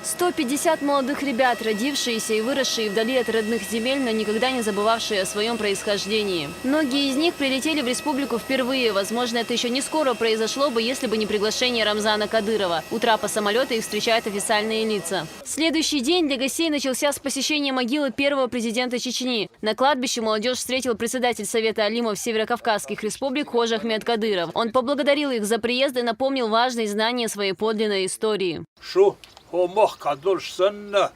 150 молодых ребят, родившиеся и выросшие вдали от родных земель, но никогда не забывавшие о своем происхождении. Многие из них прилетели в республику впервые. Возможно, это еще не скоро произошло бы, если бы не приглашение Рамзана Кадырова. У трапа самолета их встречают официальные лица. Следующий день для гостей начался с посещения могилы первого президента Чечни. На кладбище молодежь встретил председатель Совета алимов Северокавказских республик Хожа Ахмед Кадыров. Он поблагодарил их за приезд и напомнил важные знания своей подлинной истории. هو قدرش سنة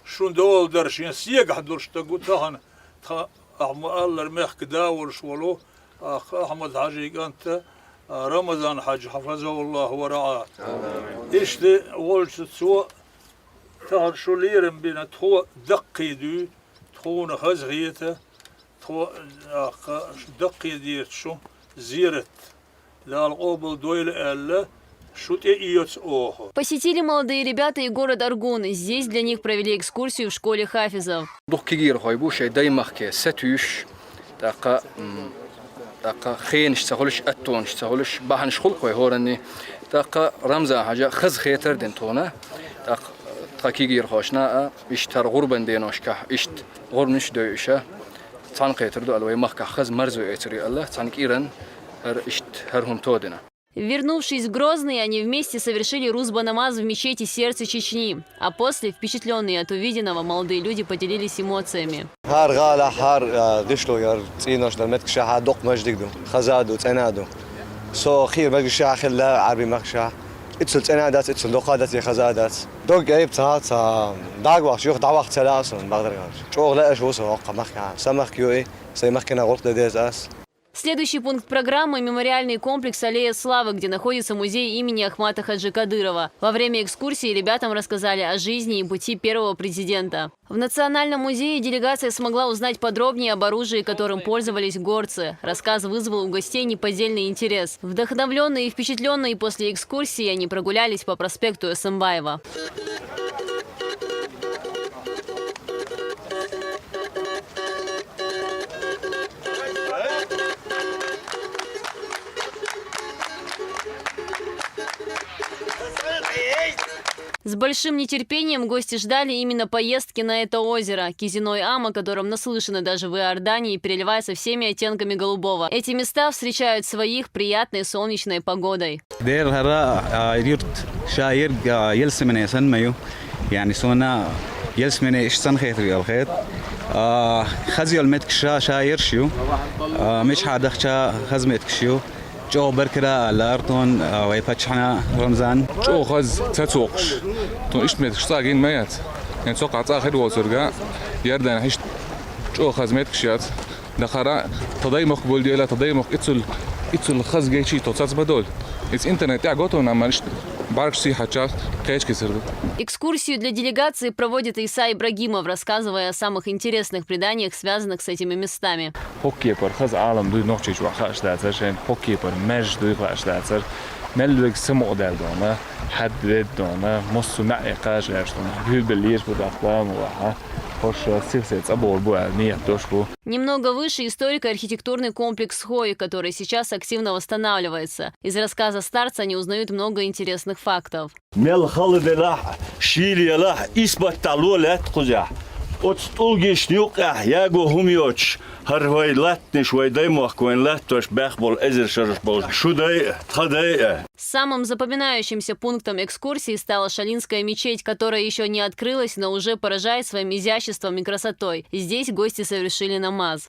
شون دول درشين سيق قدرش تقولتهن الله المخ داورش ولو أحمد حاجي أنت رمضان حاج حفظه الله ورعاه إيش ده ولش سوى تهر شو ليرم بينا تو دقي دو تو نخز غيته تو دقي ديت شو زيرت لا القبل دويل ألا. Посетили молодые ребята и город Аргун. Здесь для них провели экскурсию в школе хафизов. Вернувшись в Грозный, они вместе совершили руз-ба-намаз в мечети сердца Чечни. А после, впечатленные от увиденного, молодые люди поделились эмоциями. Следующий пункт программы – мемориальный комплекс «Аллея славы», где находится музей имени Ахмата Хаджи Кадырова. Во время экскурсии ребятам рассказали о жизни и пути первого президента. В Национальном музее делегация смогла узнать подробнее об оружии, которым пользовались горцы. Рассказ вызвал у гостей неподдельный интерес. Вдохновленные и впечатленные после экскурсии, они прогулялись по проспекту Эсамбаева. С большим нетерпением гости ждали именно поездки на это озеро. Кизиной-Ам, о котором наслышаны даже в Иордании, переливается всеми оттенками голубого. Эти места встречают своих приятной солнечной погодой. جو بركرا لارتون ويفتحنا رمضان جو خز تتوقش تو إيش مت شتاقين ميت يعني توقع تأخذ وزرقة يردنا هيش جو خز مت كشيات دخرا تضيمق بولديلا تضيمق إتصل خز جيشي توصل بدول إس إنترنت يعقوتو نعملش بعرف شيء حتشاف كيش كسرده. Экскурсию для делегации проводит Иса Ибрагимов, рассказывая о самых интересных преданиях, связанных с этими местами. Hokkeeper خز عالم دوی نقطه جو خاش داتر شن hokkeeper مج دوی خاش داتر ملك سمو دالدونه حد دونه مصو معقاش داشتونه بيل بليش بداخلام وها Немного выше историко-архитектурный комплекс Хои, который сейчас активно восстанавливается. Из рассказа старца они узнают много интересных фактов. Самым запоминающимся пунктом экскурсии стала Шалинская мечеть, которая еще не открылась, но уже поражает своим изяществом и красотой. Здесь гости совершили намаз.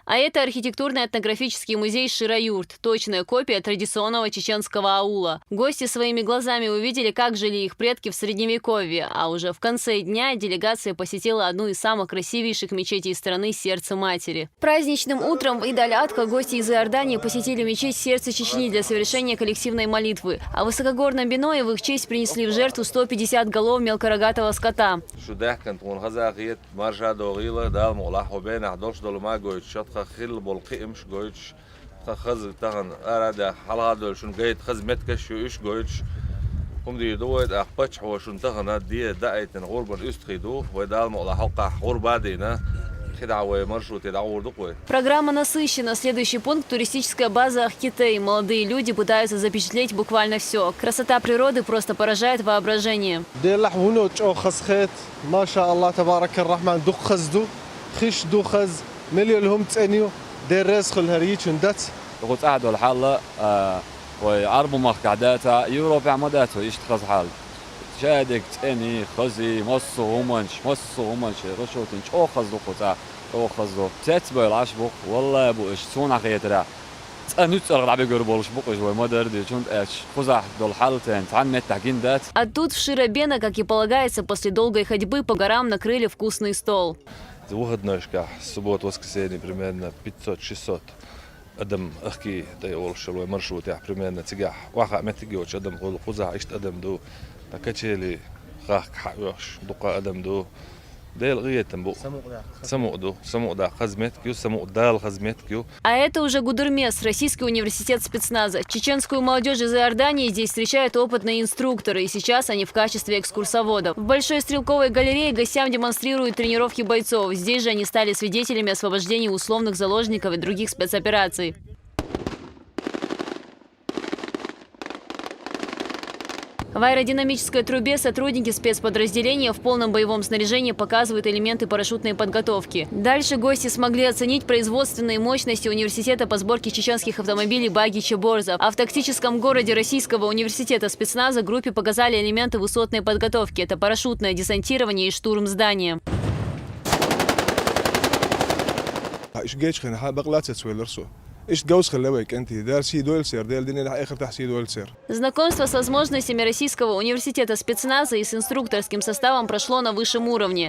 А это архитектурно-этнографический музей Шира-Юрт, точная копия традиционного чеченского аула. Гости своими глазами увидели, как жили их предки в Средневековье, а уже в конце дня делегация посетила одну из самых красивейших мечетей страны – Сердце Матери. Праздничным утром в Идаль-Атка гости из Иордании посетили мечеть Сердца Чечни для совершения коллективной молитвы. А в высокогорном Биное в их честь принесли в жертву 150 голов мелкорогатого скота. خيل بالقي مش جويش خز تغن أراد حلادل شون جيت خز متكش يش جويش هم دي دوت أخبتش هو شون تغن دي دعيت غربا استخدو ودال مقلا حقا غربا دينا خدعوة مرشوط يدعور دقوة. Программа насыщена. Следующий пункт – туристическая база Ахкитей. Молодые люди пытаются запечатлеть буквально все. Красота природы просто поражает воображение. ديل حونو تشو خسخت ما شاء الله تبارك الرحمن دو خزدو خش دو خز مليون هم تسنيو دير رزق الهريج وندت قلت قعدوا الحالة ويعربوا مخ قعداتها يوروب عمداته يشتخص حال شادك تاني خزي مصو همنش رشوتين شو خزدو قطع شو خزدو تتبع العشبق والله ابو ايش سونا خيترا تاني تسرق لعبي قربولش بقش وي مدر دي شونت ايش خزح دول حالتين تعمت تحكين دات. А тут в Широбена, как и полагается, после долгой ходьбы по горам накрыли вкусный стол. واحد ناشكا سبوت وسكسيني بريميرنا 500-600 قدم اخكي دايول شلوي مرشوط يا بريميرنا تجاح واخا متجي وش قدم قول خزح عشت قدم دو تكتشيلي خاك حقوش دقا قدم دو ديل غية تنبو سمو دا خزمت كيو سمو دال خزمت كيو. А это уже Гудермес, Российский университет спецназа. Чеченскую молодежь из Иордании здесь встречают опытные инструкторы, и сейчас они в качестве экскурсоводов. В Большой стрелковой галерее гостям демонстрируют тренировки бойцов. Здесь же они стали свидетелями освобождения условных заложников и других спецопераций. В аэродинамической трубе сотрудники спецподразделения в полном боевом снаряжении показывают элементы парашютной подготовки. Дальше гости смогли оценить производственные мощности университета по сборке чеченских автомобилей Баги-Чеборза. А в тактическом городе Российского университета спецназа группе показали элементы высотной подготовки. Это парашютное десантирование и штурм здания. Знакомство с возможностями Российского университета спецназа и с инструкторским составом прошло на высшем уровне.